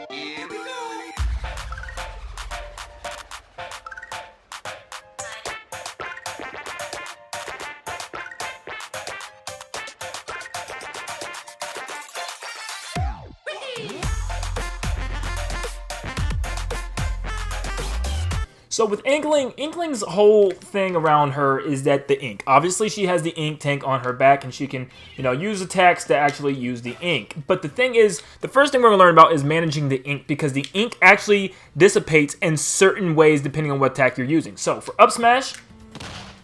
Here we go. So with Inkling, Inkling's whole thing around her is that the ink. Obviously, she has the ink tank on her back, and she can, use attacks to actually use the ink. But the thing is, the first thing we're going to learn about is managing the ink, because the ink actually dissipates in certain ways depending on what attack you're using. So for up smash,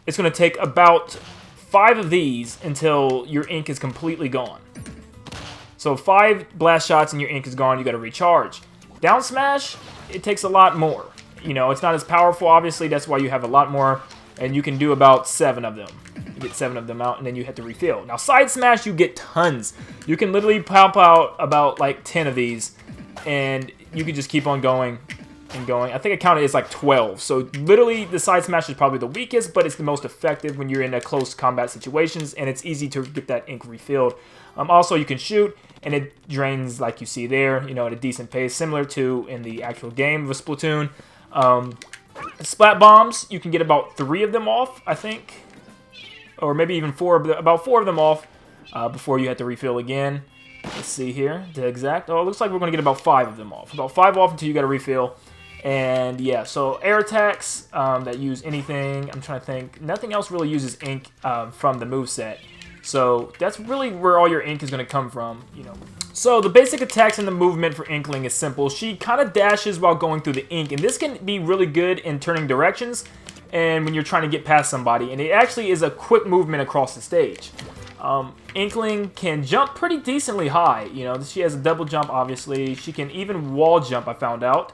it's going to take about 5 of these until your ink is completely gone. So 5 blast shots and your ink is gone. You got to recharge. Down smash, it takes a lot more. It's not as powerful, obviously. That's why you have a lot more, and you can do about 7 of them. You get 7 of them out, and then you have to refill. Now, side smash, you get tons. You can literally pop out about, like, 10 of these, and you can just keep on going and going. I think I counted it's like 12. So, literally, the side smash is probably the weakest, but it's the most effective when you're in a close combat situations, and it's easy to get that ink refilled. Also, you can shoot, and it drains, like you see there, at a decent pace, similar to in the actual game of Splatoon. Splat bombs, you can get about 3 of them off, I think, or maybe even 4, about 4 of them off before you have to refill again. Let's see here, the exact. Oh, it looks like we're going to get about 5 of them off. About 5 off until you got to refill. And yeah, so air attacks that use anything. I'm trying to think. Nothing else really uses ink from the moveset. So that's really where all your ink is going to come from, So the basic attacks and the movement for Inkling is simple. She kind of dashes while going through the ink, and this can be really good in turning directions and when you're trying to get past somebody. And it actually is a quick movement across the stage. Inkling can jump pretty decently high. She has a double jump, obviously. She can even wall jump, I found out.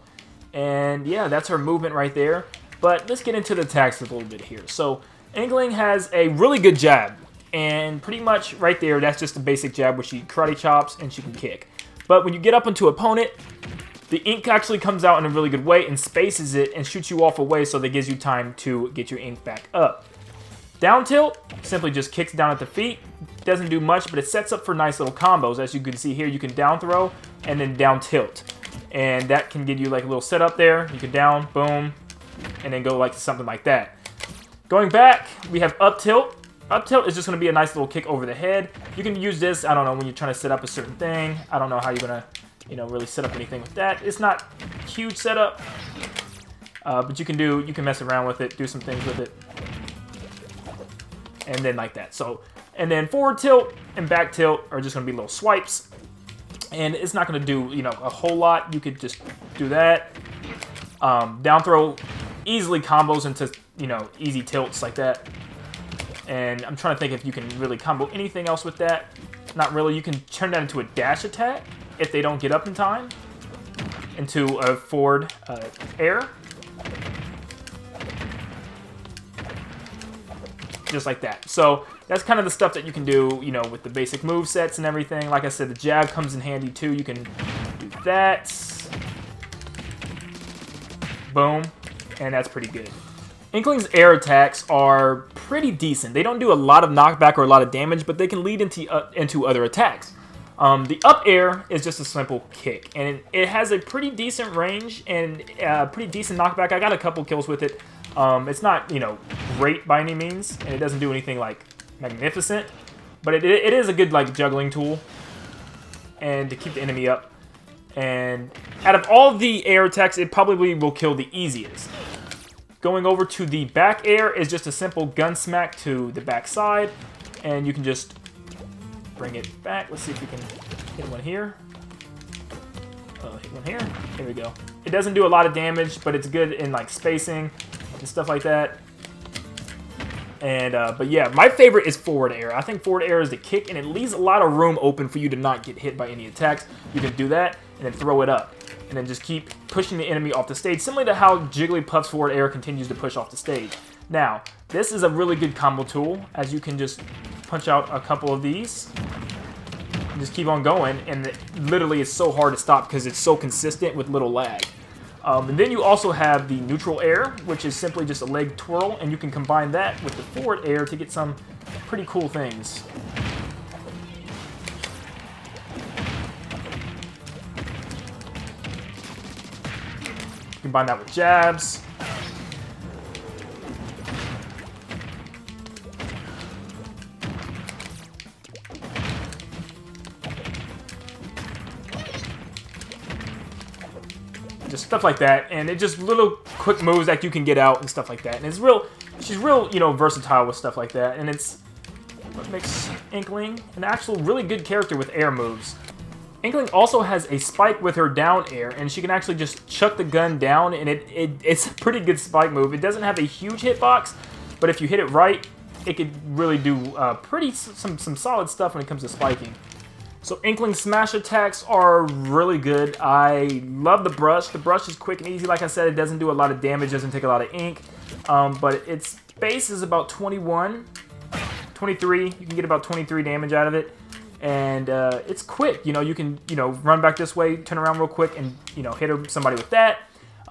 And yeah, that's her movement right there. But let's get into the attacks a little bit here. So Inkling has a really good jab. And pretty much right there, that's just the basic jab where she karate chops and she can kick. But when you get up into opponent, the ink actually comes out in a really good way and spaces it and shoots you off away, so that gives you time to get your ink back up. Down tilt simply just kicks down at the feet. Doesn't do much, but it sets up for nice little combos. As you can see here, you can down throw and then down tilt. And that can give you like a little setup there. You can down, boom, and then go like something like that. Going back, we have up tilt. Up tilt is just going to be a nice little kick over the head. You can use this, I don't know, when you're trying to set up a certain thing. I don't know how you're going to, really set up anything with that. It's not a huge setup, but you can mess around with it, do some things with it. And then like that. So, and then forward tilt and back tilt are just going to be little swipes. And it's not going to do, a whole lot. You could just do that. Down throw easily combos into, easy tilts like that. And I'm trying to think if you can really combo anything else with that. Not really. You can turn that into a dash attack if they don't get up in time. Into a forward air. Just like that. So that's kind of the stuff that you can do, with the basic move sets and everything. Like I said, the jab comes in handy too. You can do that. Boom. And that's pretty good. Inkling's air attacks are pretty decent. They don't do a lot of knockback or a lot of damage, but they can lead into other attacks. The up air is just a simple kick, and it has a pretty decent range and pretty decent knockback. I got a couple kills with it. It's not, great by any means, and it doesn't do anything like magnificent, but it is a good like juggling tool and to keep the enemy up. And out of all the air attacks, it probably will kill the easiest. Going over to the back air is just a simple gun smack to the back side, and you can just bring it back. Let's see if we can hit one here. Hit one here. Here we go. It doesn't do a lot of damage, but it's good in like spacing and stuff like that. And but yeah, my favorite is forward air. I think forward air is the kick, and it leaves a lot of room open for you to not get hit by any attacks. You can do that and then throw it up, and then just keep pushing the enemy off the stage, similar to how Jigglypuff's forward air continues to push off the stage. Now, this is a really good combo tool, as you can just punch out a couple of these, and just keep on going, and it literally is so hard to stop because it's so consistent with little lag. And then you also have the neutral air, which is simply just a leg twirl, and you can combine that with the forward air to get some pretty cool things. Combine that with jabs. Just stuff like that, and it just little quick moves that you can get out and stuff like that. And it's real, she's real, you know, versatile with stuff like that. And it's what makes Inkling an actual really good character with air moves. Inkling also has a spike with her down air, and she can actually just chuck the gun down, and it's a pretty good spike move. It doesn't have a huge hitbox, but if you hit it right, it could really do some solid stuff when it comes to spiking. So Inkling smash attacks are really good. I love the brush. The brush is quick and easy. Like I said, it doesn't do a lot of damage, doesn't take a lot of ink, but its base is about 21, 23. You can get about 23 damage out of it, and it's quick. You know, you can run back this way, turn around real quick, and hit somebody with that.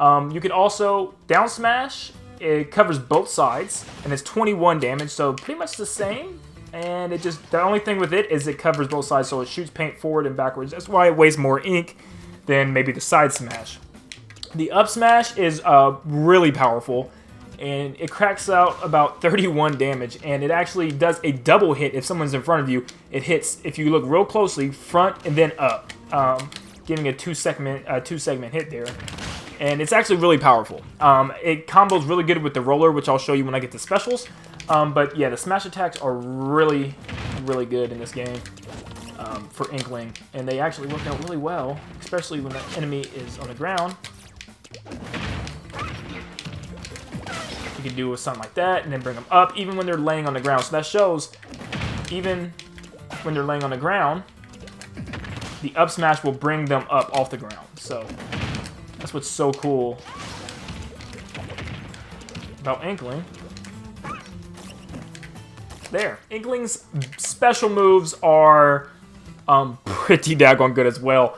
You can also down smash. It covers both sides, and it's 21 damage, so pretty much the same. And it just, the only thing with it is it covers both sides, so it shoots paint forward and backwards. That's why it weighs more ink than maybe the side smash. The up smash is really powerful, and it cracks out about 31 damage, and it actually does a double hit if someone's in front of you. It hits, if you look real closely, front and then up, giving a two segment hit there. And it's actually really powerful. It combos really good with the roller, which I'll show you when I get to specials. But yeah, the smash attacks are really, really good in this game for Inkling. And they actually work out really well, especially when the enemy is on the ground. You can do something like that and then bring them up, even when they're laying on the ground. So that shows, even when they're laying on the ground, the up smash will bring them up off the ground. So that's what's so cool about Inkling. There. Inkling's special moves are pretty daggone good as well.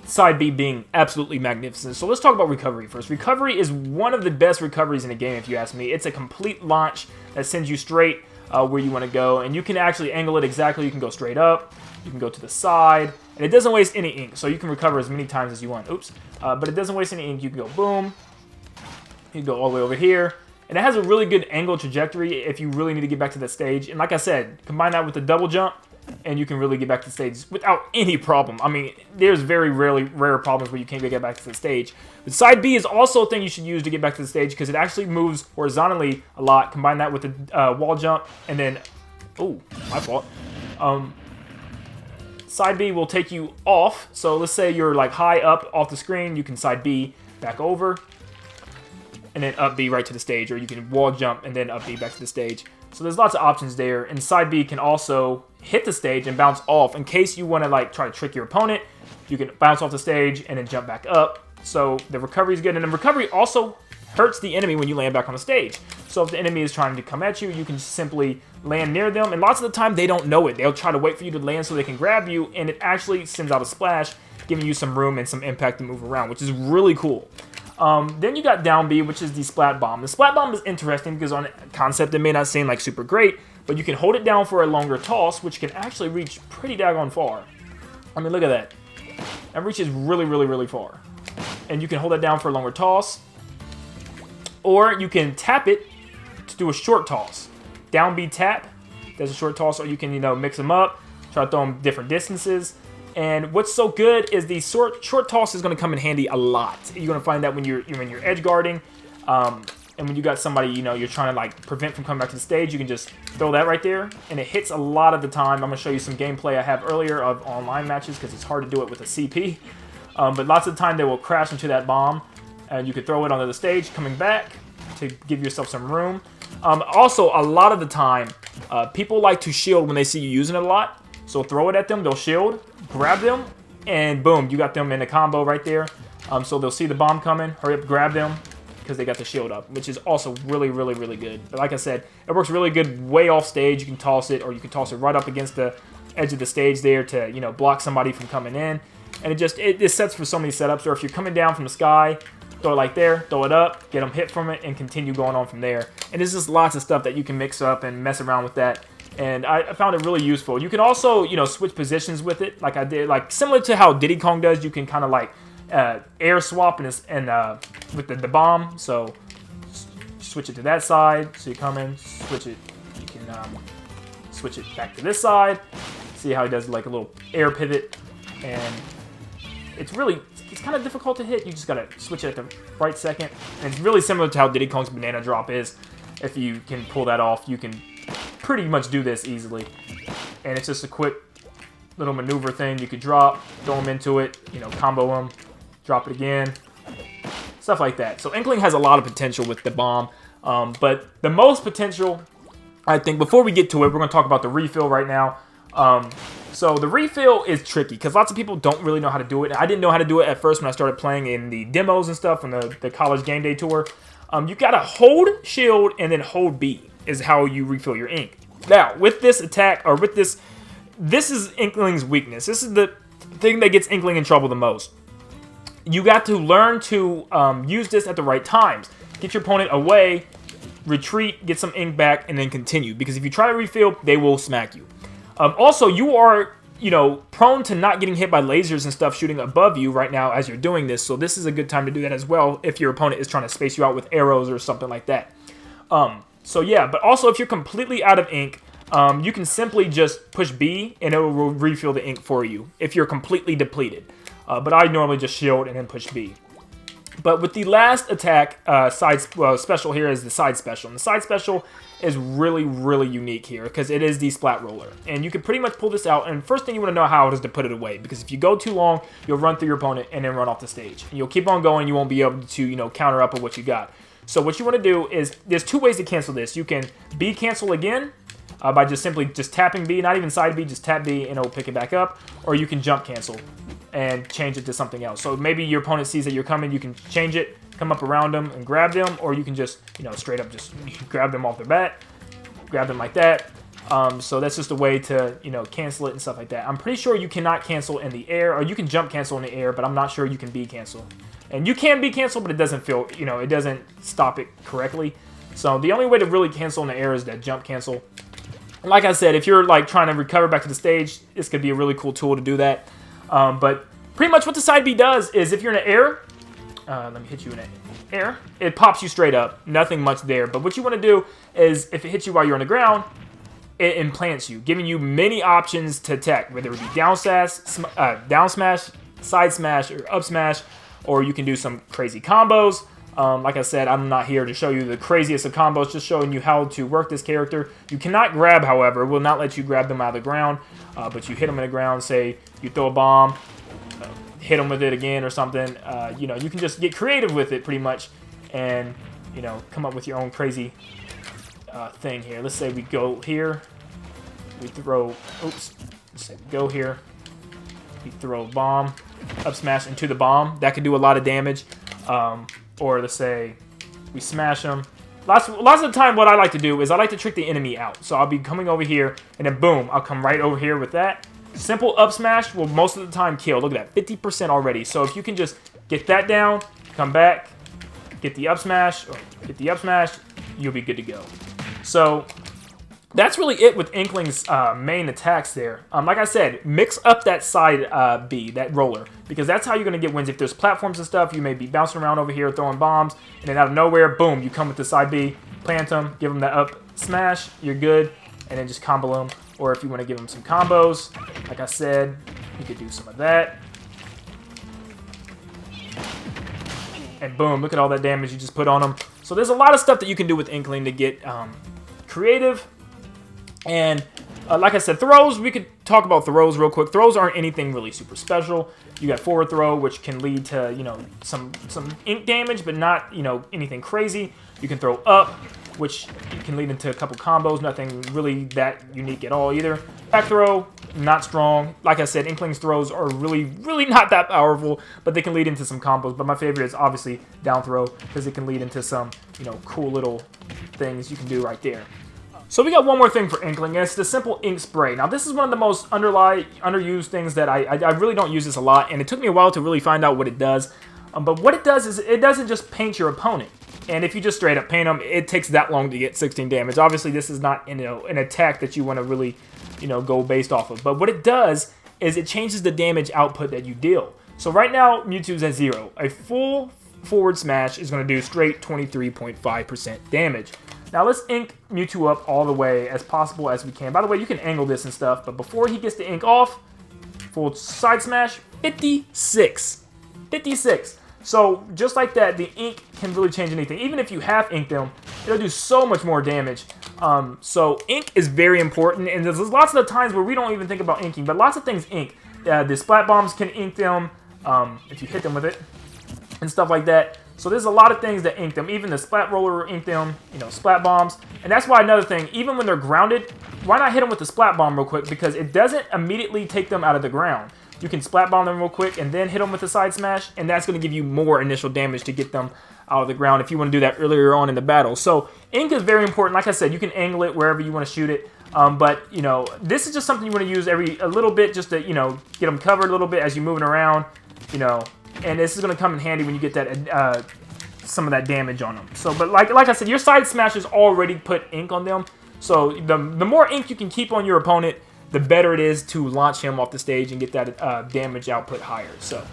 Side B being absolutely magnificent. So let's talk about recovery first. Recovery is one of the best recoveries in the game, if you ask me. It's a complete launch that sends you straight where you want to go. And you can actually angle it exactly. You can go straight up. You can go to the side. And it doesn't waste any ink. So you can recover as many times as you want. Oops. But it doesn't waste any ink. You can go boom. You can go all the way over here. And it has a really good angle trajectory if you really need to get back to that stage. And like I said, combine that with the double jump, and you can really get back to the stage without any problem. I mean, there's very rare problems where you can't get back to the stage. But side B is also a thing you should use to get back to the stage because it actually moves horizontally a lot. Combine that with the wall jump, and then... Oh, my fault. Side B will take you off. So let's say you're like high up off the screen. You can side B back over, and then up B right to the stage, or you can wall jump and then up B back to the stage. So there's lots of options there, and side B can also hit the stage and bounce off. In case you want to like try to trick your opponent, you can bounce off the stage and then jump back up. So the recovery is good, and the recovery also hurts the enemy when you land back on the stage. So if the enemy is trying to come at you, you can simply land near them, and lots of the time they don't know it. They'll try to wait for you to land so they can grab you, and it actually sends out a splash, giving you some room and some impact to move around, which is really cool. Then you got down B, which is the splat bomb. The splat bomb is interesting because on concept it may not seem like super great, but you can hold it down for a longer toss, which can actually reach pretty daggone far. I mean, look at that. That reaches really, really, really far. And you can hold it down for a longer toss, or you can tap it to do a short toss. Down B tap, does a short toss, or you can, mix them up, try to throw them different distances. And what's so good is the short toss is going to come in handy a lot. You're going to find that when you're edge guarding, and when you got somebody you're trying to like prevent from coming back to the stage, you can just throw that right there, and it hits a lot of the time. I'm going to show you some gameplay I have earlier of online matches because it's hard to do it with a CP. But lots of the time they will crash into that bomb, and you can throw it onto the stage, coming back to give yourself some room. Also, a lot of the time, people like to shield when they see you using it a lot. So throw it at them, they'll shield, grab them, and boom, you got them in a combo right there. So they'll see the bomb coming, hurry up, grab them, because they got the shield up, which is also really, really, really good. But like I said, it works really good way off stage. You can toss it, or you can toss it right up against the edge of the stage there to, block somebody from coming in. And it sets for so many setups. Or if you're coming down from the sky, throw it like there, throw it up, get them hit from it, and continue going on from there. And there's just lots of stuff that you can mix up and mess around with that. And I found it really useful. You can also, switch positions with it, like I did, like similar to how Diddy Kong does. You can kind of like air swap and with the bomb. So switch it to that side. So you come in, switch it. You can switch it back to this side. See how he does like a little air pivot, and it's kind of difficult to hit. You just gotta switch it at the right second. And it's really similar to how Diddy Kong's banana drop is. If you can pull that off, you can pretty much do this easily. And it's just a quick little maneuver thing. You could drop, throw them into it, combo them, drop it again, stuff like that. So Inkling has a lot of potential with the bomb, but the most potential, I think, before we get to it, we're going to talk about the refill right now. So the refill is tricky because lots of people don't really know how to do it. I didn't know how to do it at first when I started playing in the demos and stuff from the college game day tour. You got to hold shield and then hold B is how you refill your ink. Now, with this attack, or with this is Inkling's weakness. This is the thing that gets Inkling in trouble the most. You got to learn to use this at the right times. Get your opponent away, retreat, get some ink back, and then continue. Because if you try to refill, they will smack you. Also, you are, prone to not getting hit by lasers and stuff shooting above you right now as you're doing this. So this is a good time to do that as well if your opponent is trying to space you out with arrows or something like that. So yeah, but also if you're completely out of ink, you can simply just push B and it will refill the ink for you if you're completely depleted. But I normally just shield and then push B. But with the last attack, special here is the side special. And the side special is really, really unique here because it is the splat roller. And you can pretty much pull this out. And first thing you want to know how it is to put it away. Because if you go too long, you'll run through your opponent and then run off the stage. And you'll keep on going. You won't be able to, counter up with what you got. So what you want to do is, there's two ways to cancel this. You can B cancel again by just tapping B, not even side B, just tap B and it'll pick it back up. Or you can jump cancel and change it to something else. So maybe your opponent sees that you're coming, you can change it, come up around them and grab them, or you can just, straight up just grab them off the bat, grab them like that. So that's just a way to, cancel it and stuff like that. I'm pretty sure you cannot cancel in the air, or you can jump cancel in the air, but I'm not sure you can B cancel. And you can B cancel, but it doesn't feel, it doesn't stop it correctly. So the only way to really cancel in the air is that jump cancel. And like I said, if you're trying to recover back to the stage, this could be a really cool tool to do that. But pretty much what the side B does is if you're in the air, let me hit you in the air, it pops you straight up. Nothing much there. But what you want to do is if it hits you while you're on the ground, it implants you, giving you many options to attack, whether it be down smash, side smash, or up smash, or you can do some crazy combos. Like I said, I'm not here to show you the craziest of combos, just showing you how to work this character. You cannot grab, however. It will not let you grab them out of the ground, but you hit them in the ground, say you throw a bomb, hit them with it again or something. You can just get creative with it pretty much and, come up with your own crazy thing here. Let's say we go here, we throw, let's say we go here, we throw a bomb, up smash into the bomb. That could do a lot of damage. Or let's say we smash them. Lots of the time what I like to do is I like to trick the enemy out. So I'll be coming over here and then boom, I'll come right over here with that. Simple up smash will most of the time kill. Look at that, 50% already. So if you can just get that down, come back, get the up smash, you'll be good to go. So that's really it with Inkling's main attacks there. Like I said, mix up that side B, that roller, because that's how you're going to get wins. If there's platforms and stuff, you may be bouncing around over here throwing bombs, and then out of nowhere, boom, you come with the side B, plant them, give them that up smash, you're good, and then just combo them. Or if you want to give them some combos, like I said, you could do some of that. And boom, look at all that damage you just put on them. So there's a lot of stuff that you can do with Inkling to get creative. And like I said, throws, we could talk about throws real quick. Throws aren't anything really super special. You got forward throw, which can lead to, some ink damage, but not, anything crazy. You can throw up, which can lead into a couple combos. Nothing really that unique at all either. Back throw, not strong. Like I said, Inkling's throws are really, really not that powerful, but they can lead into some combos. But my favorite is obviously down throw, because it can lead into some, cool little things you can do right there. So we got one more thing for Inkling, and it's the simple ink spray. Now this is one of the most underused things that I really don't use this a lot, and it took me a while to really find out what it does. But what it does is it doesn't just paint your opponent. And if you just straight up paint them, it takes that long to get 16 damage. Obviously this is not an attack that you want to really go based off of. But what it does is it changes the damage output that you deal. So right now, Mewtwo's at 0. A full forward smash is going to do straight 23.5% damage. Now let's ink Mewtwo up all the way as possible as we can. By the way, you can angle this and stuff, but before he gets the ink off, full side smash, 56. 56. So just like that, the ink can really change anything. Even if you have inked them, it'll do so much more damage. So ink is very important, and there's lots of the times where we don't even think about inking, but lots of things ink. The splat bombs can ink them if you hit them with it and stuff like that. So there's a lot of things that ink them. Even the splat roller ink them, you know, splat bombs. And that's why another thing, even when they're grounded, why not hit them with the splat bomb real quick? Because it doesn't immediately take them out of the ground. You can splat bomb them real quick and then hit them with the side smash, and that's going to give you more initial damage to get them out of the ground if you want to do that earlier on in the battle. So ink is very important. Like I said, you can angle it wherever you want to shoot it. But, you know, this is just something you want to use a little bit just to, you know, get them covered a little bit as you're moving around, you know. And this is going to come in handy when you get that some of that damage on them. So, but like I said, your side smashes already put ink on them. So the more ink you can keep on your opponent, the better it is to launch him off the stage and get that damage output higher. So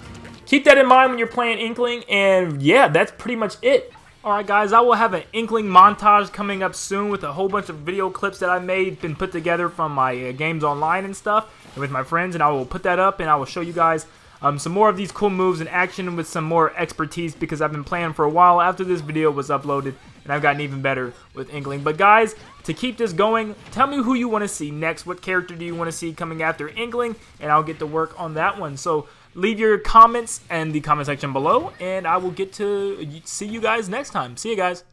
keep that in mind when you're playing Inkling. And yeah, that's pretty much it. Alright guys, I will have an Inkling montage coming up soon with a whole bunch of video clips that I made, been put together from my games online and stuff, and with my friends, and I will put that up and I will show you guys some more of these cool moves in action with some more expertise, because I've been playing for a while after this video was uploaded, and I've gotten even better with Inkling. But guys, to keep this going, tell me who you want to see next. What character do you want to see coming after Inkling, and I'll get to work on that one. So leave your comments in the comment section below, and I will get to see you guys next time. See you guys.